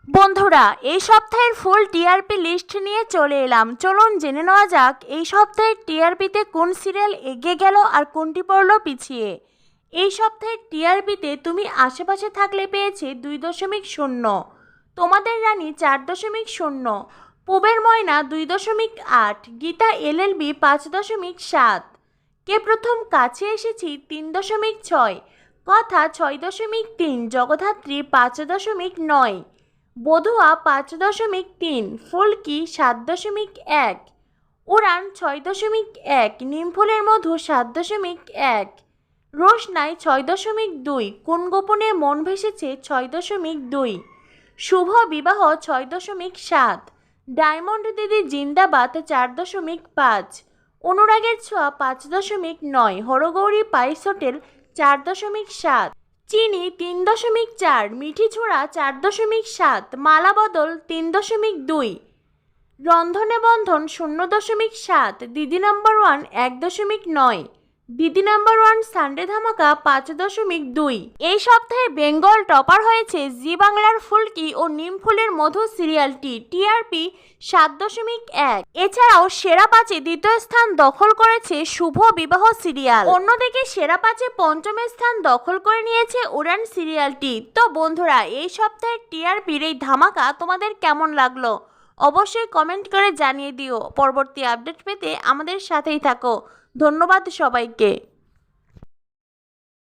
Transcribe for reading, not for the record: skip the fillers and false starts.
বন্ধুরা, এই সপ্তাহের ফুল টিআরপি লিস্ট নিয়ে চলে এলাম। চলুন জেনে নেওয়া যাক এই সপ্তাহের টিআরপিতে কোন সিরিয়াল এগিয়ে গেল আর কোনটি পড়লো পিছিয়ে। এই সপ্তাহের টিআরপিতে তুমি আশেপাশে থাকলে পেয়েছে 2.0, তোমাদের রানী 4.0, পূবের ময়না 2.8, গীতা এলএলবি 5.7, কে প্রথম কাছে এসেছি 3.6, কথা 6.3, জগদ্ধাত্রী 5.9, বধুয়া 5.3, ফুলকি 7.1, উড়ান 6.1, নিমফুলের মধু 7.1, রোশনাই 6.2, কোন গোপনে মন ভেসেছে 6.2, শুভ বিবাহ 6.7, ডায়মন্ড দিদি জিন্দাবাদ 4.5, অনুরাগের ছোঁয়া 5.9, হরগৌরী পাইস হোটেল 4.7, চিনি 3.4, মিঠি ছোড়া 4.7, মালা বদল 3.2, রন্ধনে বন্ধন 0.7, দিদি নাম্বার 1 1.9, দিদি নাম্বার 1 সানডে ধামাকা 5.2। এই সপ্তাহে বেঙ্গল টপার হয়েছে জি বাংলার ফুলকি ও নিমফুলের মধু সিরিয়ালটি, টিআরপি 7.1। এছাড়াও সেরা পাঁচে দ্বিতীয় স্থান দখল করেছে শুভ বিবাহ সিরিয়াল। অন্যদিকে সেরা পাঁচে পঞ্চম স্থান দখল করে নিয়েছে উড়ান সিরিয়ালটি। তো বন্ধুরা, এই সপ্তাহের টিআরপির এই ধামাকা তোমাদের কেমন লাগলো অবশ্যই কমেন্ট করে জানিয়ে দিও। পরবর্তী আপডেট পেতে আমাদের সাথেই থাকো। ধন্যবাদ সবাইকে।